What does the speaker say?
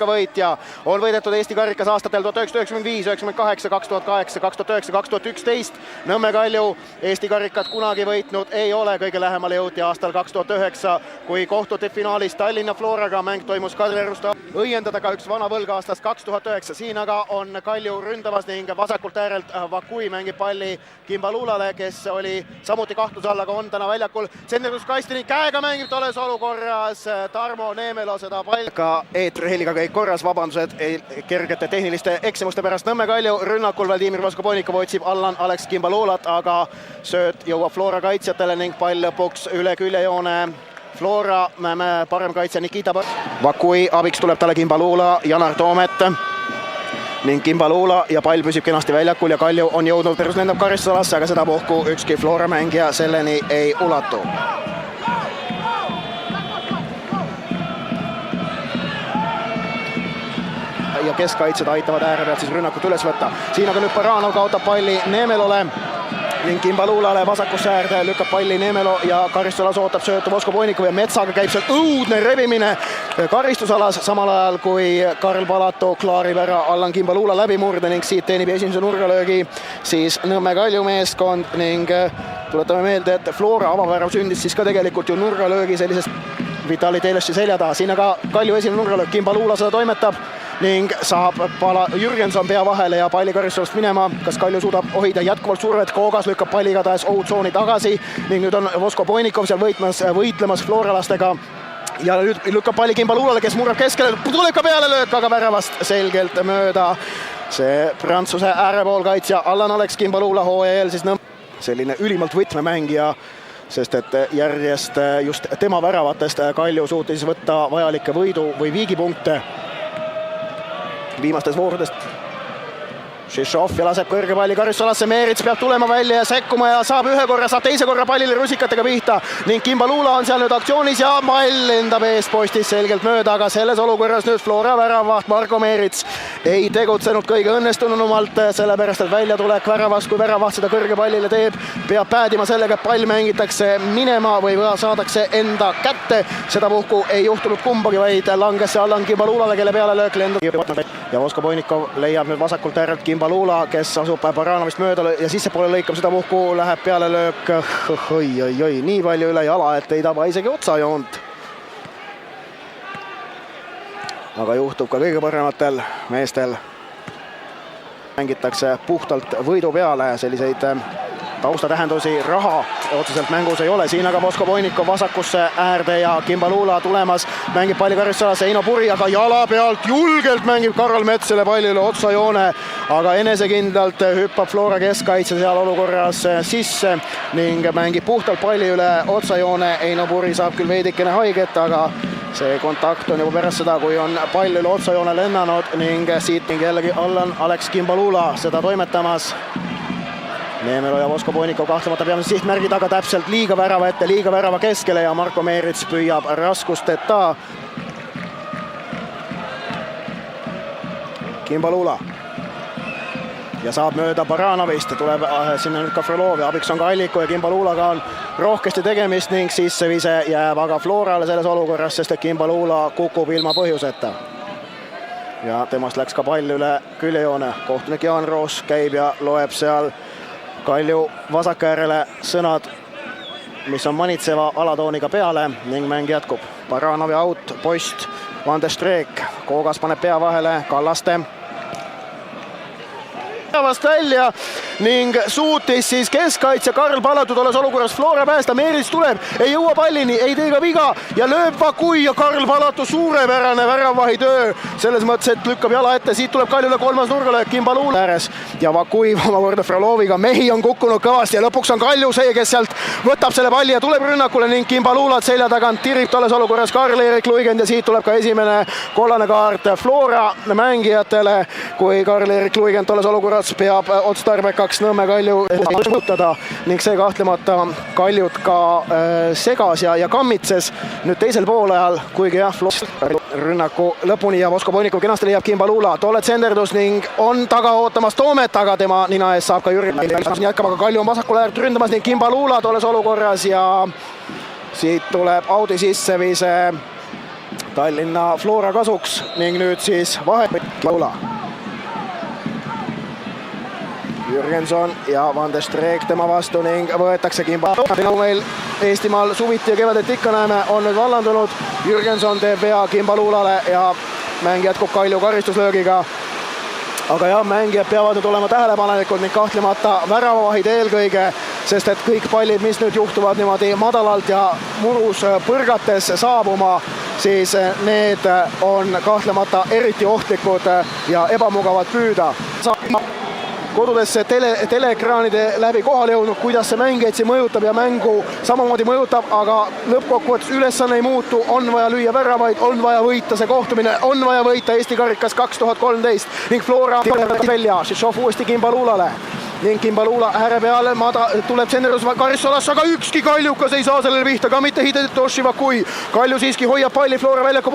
võitja on võidetud Eesti karikas aastatel 1995, 98, 2008, 2009, 2011. Nõmme Kalju Eesti karikat kunagi võitnud ei ole, kõige lähemale jõuti aastal 2009, kui kohtuti finaalis Tallinna Floraga, mäng toimus Kadriorust. Õiendada ka üks vana võlg aastast 2009, siin aga on Kalju ründamas ning vasakult äärelt Vakui mängib palli Kimbalulale, kes oli samuti kahtluse all, aga on täna väljakul. Senderdus Kastini käega mängib tolles olukorras Tarmo Neemelo seda palli. Ka eetriheliga kõik korras, vabandused kergete tehniliste eksimuste pärast. Nõmme Kalju rünnakul Vladimir Voskoponikov otsib Allan Alex Kimbalulat, aga sööt jõuab Flora kaitsjatele ning pall lõpuks üle küljejoone. Flora parem kaitsja Nikita Vakui, abiks tuleb talle Kimbalula, Janar Toomet ning Kimbalula ja pall püsib kenasti väljakul ja Kalju on jõudnud, lendab karistusalasse, aga seda puhku ükski Flora mängija selleni ei ulatu. Ja keskkaitsjad aitavad ääre pealt siis rünnakut üles võtta. Siin aga nüüd Baranov kaotab palli Neemelole ning Kimbalulale vasakusse äärde lükkab palli Neemelo ja karistusalas ootab söötu Voskoponikov ja Metsaga käib seal õudne rebimine karistusalas, samal ajal kui Karl Palato klaarib ära Allan Kimbalula läbimurde ning siit teenib esimese nurgalöögi siis Nõmme Kalju meeskond ning tuletame meelde, et Flora avavärav sündis siis ka tegelikult ju nurgalöögi sellisest Vitali Telessi selja taha. Siin aga Kalju esimene nurgalöök, Kimbalula seda toimetab ning saab Jürgenson pea vahele ja palli karistusest minema. Kas Kalju suudab hoida jätkuvalt survet? Koogas lükkab palli igatahes ohutsooni tagasi ning nüüd on Voskoponikov seal võitlemas floralastega ja nüüd lükkab palli Kimbalulale, kes murrab keskele, tuleb ka peale löök, aga väravast selgelt mööda. See Prantsuse äärepoolkaitsja Allan Alex Kimbalula hooajal siis selline ülimalt võtmemängija, sest et järjest just tema väravatest Kalju suutis võtta vajalikke võidu või viigipunkte viimastest voorudest. Šišov ja laseb kõrge palli karistusalasse, Meerits peab tulema välja ja sekkuma ja saab ühe korra, saab teise korra pallile rusikatega pihta ning Kimbalula on seal nüüd aktsioonis ja pall lendab eestpostist selgelt mööda, aga selles olukorras nüüd Flora väravaht Marko Meerits ei tegutsenud kõige õnnestunumalt, sellepärast et väljatulek väravast, kui väravaht seda kõrge pallile teeb, peab päädima sellega, et pall mängitakse minema või saadakse enda kätte. Seda puhku ei juhtunud kumbagi, vaid langes see Allan Kimbalulale, kelle peale löök lendab ja Voskoponikov leiab nüüd vasakult äärelt Kimbalula, kes asub Baranovist mööda ja sissepoole lõikab, seda puhku läheb peale löök. Oi, nii palju üle jala, et ei taba isegi otsajoont. Aga juhtub ka kõige parematel meestel. Mängitakse puhtalt võidu peale, selliseid taustatähendusi raha otseselt mängus ei ole. Siin aga Voskoponikov vasakusse äärde ja Kimbalula tulemas, mängib palli karistusalasse Eino Puri, aga jala pealt julgelt mängib Karol Mets selle pallile otsajoone, aga enesekindlalt hüppab Flora keskkaitse seal olukorras sisse ning mängib puhtalt palli üle otsajoone. Eino Puri saab küll veidikene haiget, aga see kontakt on juba pärast seda, kui on pall üle otsajoone lennanud ning siit ning jällegi Allan Alex Kimbalula seda toimetamas. Neemelo ja Voskoponikov kahtlemata peame sihtmärgid, aga täpselt liiga värava ette, liiga värava keskele ja Marko Meerits püüab raskusteta. Kimbalula ja saab mööda Baranovist, tuleb sinna nüüd ka Frolov ja abiks on ka Alliku ja Kimbalulaga on rohkesti tegemist ning sissevise jääb aga Florale selles olukorras, sest et Kimbalula kukub ilma põhjuseta. Ja temast läks ka pall üle küljejoone. Kohtunik Jaan Roos käib ja loeb seal Kalju vasakäärele sõnad, mis on manitseva alatooniga peale ning mäng jätkub. Baranovi out, post, Van der Streek, Koogas paneb pea vahele, Kallaste vast välja ning suutis siis keskkaitsja Karl Palato tolles olukorras Flora päästa. Meerits tuleb, ei jõua pallini, ei tee ka viga ja lööb Vakui ja Karl Palato suurepärane väravahi töö selles mõttes, et lükkab jala ette. Siit tuleb Kaljule kolmas nurgalöök Kimbalula ääres ja Vakui omakorda Froloviga. Mehi on kukkunud kõvasti ja lõpuks on Kalju see, kes sealt võtab selle palli ja tuleb rünnakule ning Kimbalulat selja tagant tirib tolles olukorras Karl-Erik Luigend ja siit tuleb ka esimene kollane kaart Flora mängijatele, kui Karl-Erik Luigend tolles olukorras peab otstarbekaks Nõmme Kalju võtada ning see kahtlemata Kaljut ka segas ja kammitses nüüd teisel poolajal, kuigi jah, rünnaku lõpuni ja Voskoponikov kenasti leiab Kimbalula, tolle tsenderdus ning on taga ootamas Toomet, aga tema nina ees saab ka Jüri jätkab, aga Kalju on vasakul äärt ründamas ning Kimbalula tolles olukorras ja siit tuleb Audi sissevise Tallinna Flora kasuks ning nüüd siis vahe Laula. Jürgenson ja Van der Streek tema vastu ning võetakse Kimba. Nagu meil Eestimaal suviti ja kevadet ikka näeme, on nüüd vallandunud. Jürgenson teeb vea Kimba Luulale ja mäng jätkub Kalju karistuslöögiga. Aga jah, mängijad peavad nüüd olema tähelepanelikud ning kahtlemata väravavahid eelkõige, sest et kõik pallid, mis nüüd juhtuvad niimoodi madalalt ja murus põrgates saabuma, siis need on kahtlemata eriti ohtlikud ja ebamugavad püüda. Kodudesse teleekraanide läbi kohale jõudnud, kuidas see mängijaid siin mõjutab ja mängu samamoodi mõjutab, aga lõppkokkuvõttes ülesanne ei muutu, on vaja lüüa väravaid, on vaja võita see kohtumine, on vaja võita Eesti karikas 2013 ning Flora välja, Šišov uuesti Kimba Luulale ning Kimba Luula ääre peale tuleb Senderus Karissolasse, aga ükski kaljukas ei saa sellele pihta, ka mitte Hidetoshi Vakui. Kalju siiski hoiab palli Flora väljaku